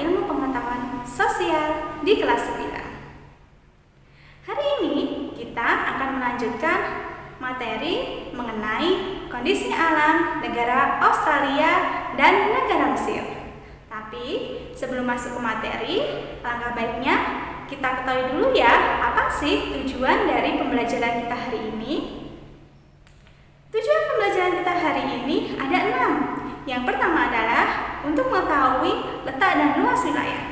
ilmu pengetahuan sosial di kelas 9. Hari ini kita akan melanjutkan materi mengenai kondisi alam negara Australia dan negara Mesir. Tapi sebelum masuk ke materi, alangkah baiknya kita ketahui dulu ya, apa sih tujuan dari pembelajaran kita hari ini? Tujuan pembelajaran kita hari ini ada 6. Yang pertama adalah untuk mengetahui letak dan luas wilayah.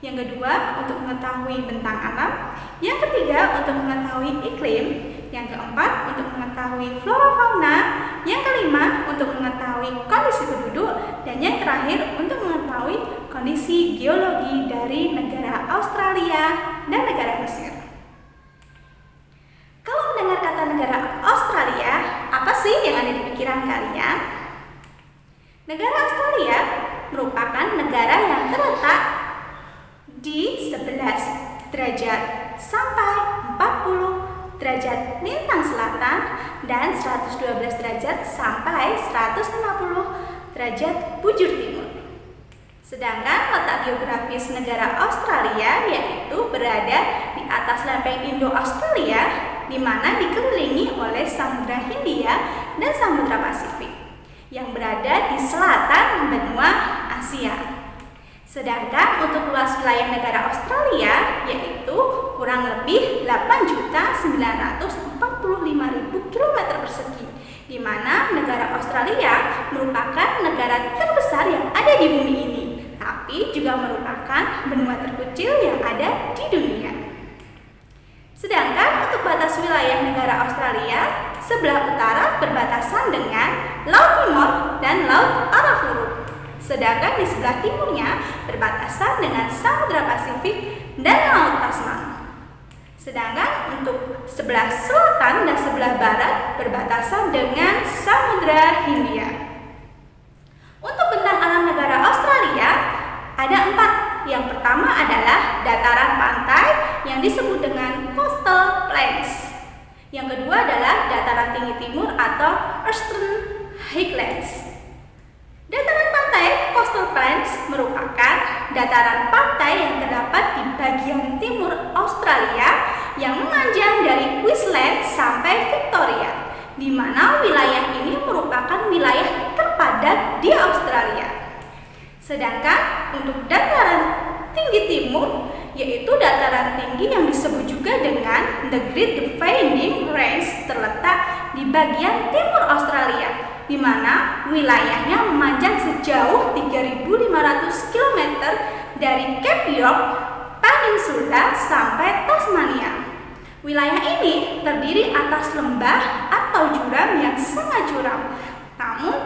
Yang kedua, untuk mengetahui bentang alam. Yang ketiga, untuk mengetahui iklim. Yang keempat, untuk mengetahui flora fauna. Yang kelima, untuk mengetahui kondisi penduduk. Dan yang terakhir, untuk mengetahui kondisi geologi dari negara Australia dan negara Mesir. Kalau mendengar kata negara Australia, apa sih yang ada di pikiran kalian? Negara Australia merupakan negara yang terletak di 11 derajat sampai 40 derajat lintang selatan dan 112 derajat sampai 150 derajat bujur timur. Sedangkan letak geografis negara Australia yaitu berada di atas lempeng Indo-Australia, di mana dikelilingi oleh Samudra Hindia dan Samudra Pasifik yang berada di selatan benua Asia. Sedangkan untuk luas wilayah negara Australia yaitu kurang lebih 8.945.000 km persegi, di mana negara Australia merupakan negara terbesar yang ada di bumi ini, tapi juga merupakan benua terkecil yang ada di dunia. Sedangkan untuk batas wilayah negara Australia, sebelah utara berbatasan dengan Laut Timor dan Laut Arafura. Sedangkan di sebelah timurnya berbatasan dengan Samudra Pasifik dan Laut Tasman. Sedangkan untuk sebelah selatan dan sebelah barat berbatasan dengan Samudra Hindia. Untuk bentang alam negara Australia ada 4. Yang pertama adalah dataran pantai yang disebut dengan coastal plains. Yang kedua adalah dataran tinggi timur atau Eastern Highlands. Dataran pantai coastal plains merupakan dataran pantai yang terdapat di bagian timur Australia yang memanjang dari Queensland sampai Victoria, di mana wilayah ini merupakan wilayah terpadat di Australia. Sedangkan untuk dataran tinggi timur yaitu dataran tinggi yang disebut juga dengan The Great Dividing Range terletak di bagian timur Australia, di mana wilayahnya memanjang sejauh 3.500 km dari Cape York Peninsula sampai Tasmania. Wilayah ini terdiri atas lembah atau jurang yang sangat curam, namun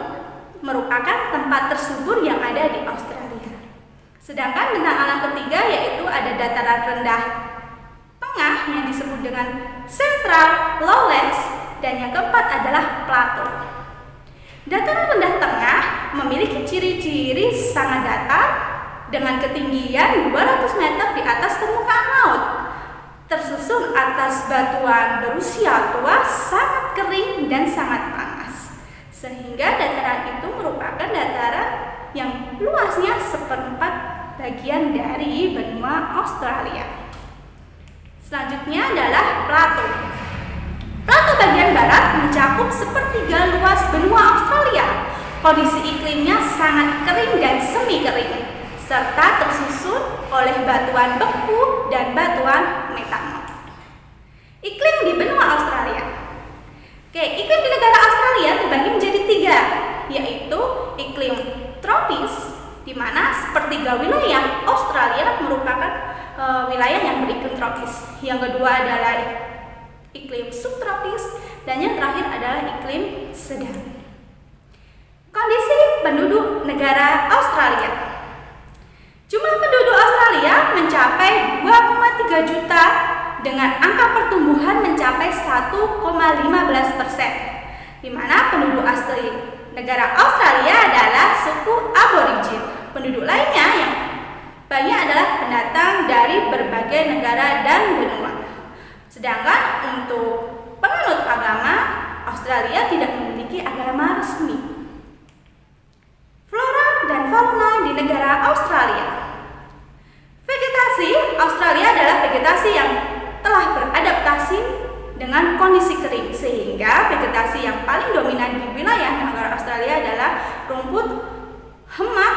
merupakan tempat tersubur yang ada di Australia. Sedangkan bentang alam ketiga yaitu ada dataran rendah tengah yang disebut dengan Central Lowlands, dan yang keempat adalah plateau. Dataran rendah tengah memiliki ciri-ciri sangat datar dengan ketinggian 200 meter di atas permukaan laut, tersusun atas batuan berusia tua, sangat kering dan sangat panas, sehingga dataran itu merupakan dataran yang luasnya 1/4 bagian dari benua Australia. Selanjutnya adalah plateau. Plateau bagian barat mencakup 1/3 luas benua Australia. Kondisi iklimnya sangat kering dan semi kering, serta tersusun oleh batuan beku dan batuan metamorf. Iklim di benua Australia. Iklim di negara Australia terbagi menjadi 3, yaitu iklim tropis, di mana 1/3 wilayah Australia merupakan wilayah yang beriklim tropis. Yang kedua adalah iklim subtropis, dan yang terakhir adalah iklim sedang. Kondisi penduduk negara Australia. Jumlah penduduk Australia mencapai 2,3 juta dengan angka pertumbuhan mencapai 1,15%, di mana penduduk asli negara Australia adalah suku aborigin. Penduduk lainnya yang banyak adalah pendatang dari berbagai negara dan benua. Sedangkan untuk penganut agama, Australia tidak memiliki agama resmi. Flora dan fauna di negara Australia. kondisi kering, sehingga vegetasi yang paling dominan di wilayah negara Australia adalah rumput, hemat,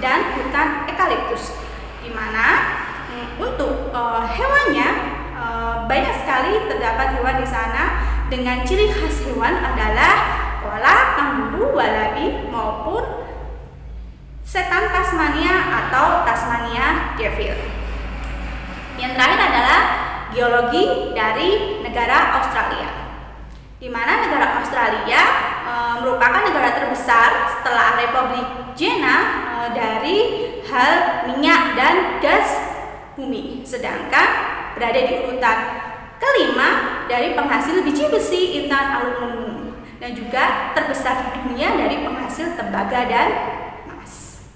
dan hutan eukaliptus. Di mana untuk hewannya banyak sekali terdapat hewan di sana dengan ciri khas hewan adalah koala, kanguru, wallaby maupun setan Tasmania atau Tasmania devil. Yang terakhir adalah geologi dari negara Australia, di mana negara Australia merupakan negara terbesar setelah Republik Jena dari hal minyak dan gas bumi, sedangkan berada di urutan kelima dari penghasil biji besi, intan, aluminium, dan juga terbesar di dunia dari penghasil tembaga dan emas.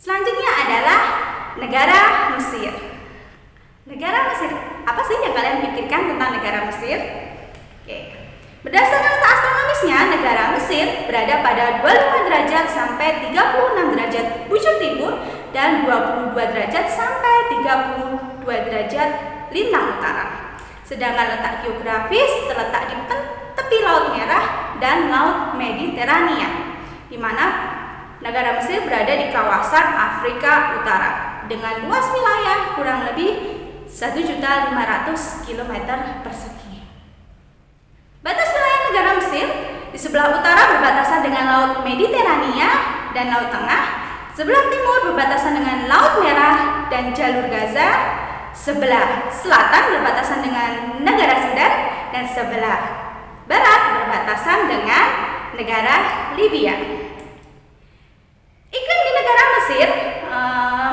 Selanjutnya adalah negara Mesir. Negara Mesir, apa sih yang kalian pikirkan tentang negara Mesir? Oke. Berdasarkan letak astronomisnya, negara Mesir berada pada 25 derajat sampai 36 derajat bujur timur dan 22 derajat sampai 32 derajat lintang utara. Sedangkan letak geografis terletak di tepi Laut Merah dan Laut Mediterania, di mana negara Mesir berada di kawasan Afrika Utara dengan luas wilayah kurang lebih 1.500 km persegi. Batas wilayah negara Mesir di sebelah utara berbatasan dengan Laut Mediterania dan Laut Tengah, sebelah timur berbatasan dengan Laut Merah dan Jalur Gaza, sebelah selatan berbatasan dengan negara Sudan, dan sebelah barat berbatasan dengan negara Libya. Iklim di negara Mesir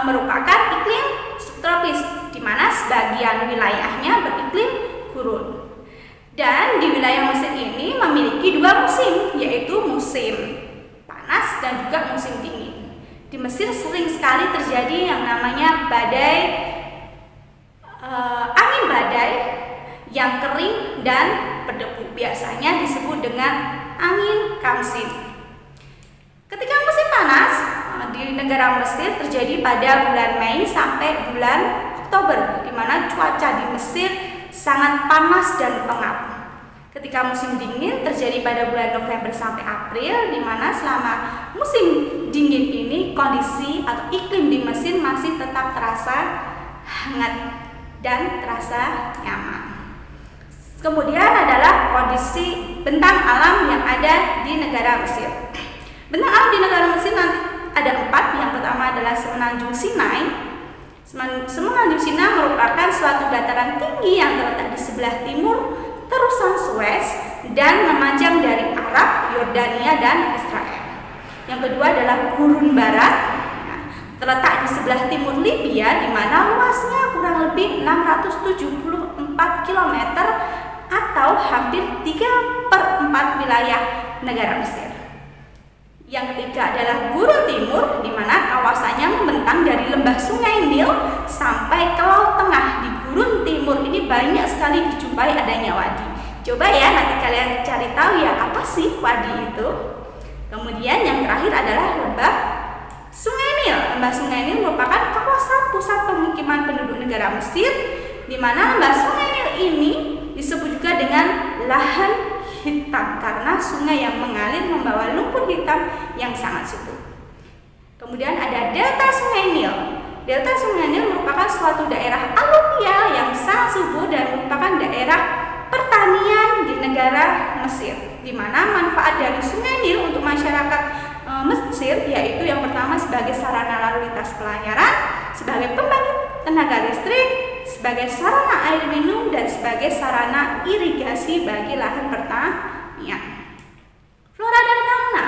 merupakan iklim subtropis, di mana sebagian wilayahnya beriklim gurun. Dan di wilayah Mesir ini memiliki dua musim, yaitu musim panas dan juga musim dingin. Di Mesir sering sekali terjadi yang namanya angin badai yang kering dan berdebu, biasanya disebut dengan angin kamsin. Ketika musim panas di negara Mesir terjadi pada bulan Mei sampai bulan Oktober, di mana cuaca di Mesir sangat panas dan pengap. Ketika musim dingin terjadi pada bulan November sampai April, di mana selama musim dingin ini kondisi atau iklim di Mesir masih tetap terasa hangat dan terasa nyaman. Kemudian adalah kondisi bentang alam yang ada di negara Mesir. Bentang alam di negara Mesir nanti ada 4. Yang pertama adalah Semenanjung Sinai. Semenanjung Sinai merupakan suatu dataran tinggi yang terletak di sebelah timur terusan Suez dan memanjang dari Arab, Yordania, dan Israel. Yang kedua adalah Gurun Barat, terletak di sebelah timur Libya, di mana luasnya kurang lebih 674 km atau hampir 3/4 wilayah negara Mesir. Yang ketiga adalah Gurun Timur, di mana kawasannya membentang dari lembah Sungai Nil sampai ke Laut Tengah. Di Gurun Timur ini banyak sekali dijumpai adanya wadi. Coba ya nanti kalian cari tahu ya apa sih wadi itu. Kemudian yang terakhir adalah lembah Sungai Nil. Lembah Sungai Nil merupakan kawasan pusat pemukiman penduduk negara Mesir, di mana lembah Sungai Nil ini disebut juga dengan lahan hitam karena sungai yang mengalir membawa lumpur hitam yang sangat subur. Kemudian ada delta Sungai Nil. Delta Sungai Nil merupakan suatu daerah aluvial yang sangat subur dan merupakan daerah pertanian di negara Mesir, di mana manfaat dari Sungai Nil untuk masyarakat Mesir yaitu yang pertama sebagai sarana lalu lintas pelayaran, sebagai pembangkit tenaga listrik, sebagai sarana air minum, dan sebagai sarana irigasi bagi lahan pertanian. Flora dan fauna.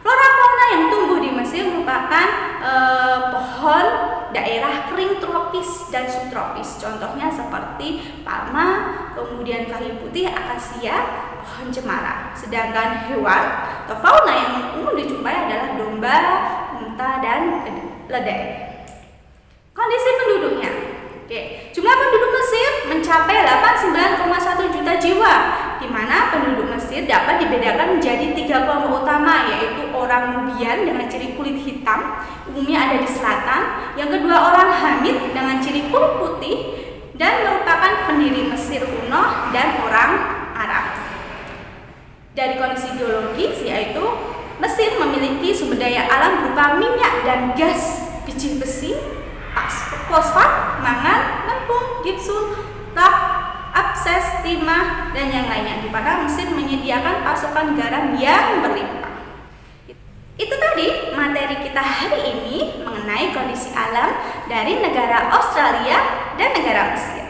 Flora fauna yang tumbuh di Mesir merupakan pohon daerah kering tropis dan subtropis. Contohnya seperti palma, kemudian kayu putih, akasia, pohon cemara. Sedangkan hewan atau fauna yang umum dijumpai adalah domba, unta, dan keledai. Kondisi penduduknya. Oke, jumlah penduduk Mesir mencapai 89,1 juta jiwa, di mana penduduk Mesir dapat dibedakan menjadi 3 kelompok utama, yaitu orang Nubian dengan ciri kulit hitam, umumnya ada di selatan. Yang kedua orang Hamid dengan ciri kulit putih, dan merupakan pendiri Mesir kuno dan orang Arab. Dari kondisi geologis, yaitu Mesir memiliki sumber daya alam berupa minyak dan gas, biji besi, fosfat, mangan, lempung, gipsum, tak, abses, timah, dan yang lainnya, di mana Mesir menyediakan pasokan garam yang berlimpah. Itu tadi materi kita hari ini mengenai kondisi alam dari negara Australia dan negara Mesir.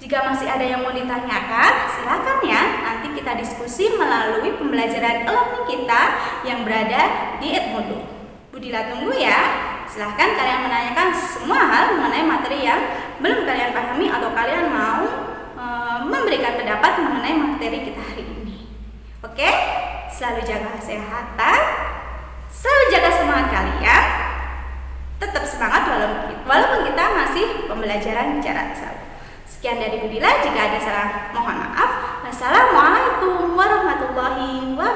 Jika masih ada yang mau ditanyakan, silakan ya, nanti kita diskusi melalui pembelajaran e-learning kita yang berada di Edmodo. Budila tunggu ya. Silahkan kalian menanyakan semua hal mengenai materi yang belum kalian pahami atau kalian mau memberikan pendapat mengenai materi kita hari ini. Oke? Selalu jaga kesehatan, selalu jaga semangat kalian. Tetap semangat walaupun kita masih pembelajaran jarak jauh. Sekian dari Budila, jika ada salah mohon maaf. Wassalamualaikum warahmatullahi wabarakatuh.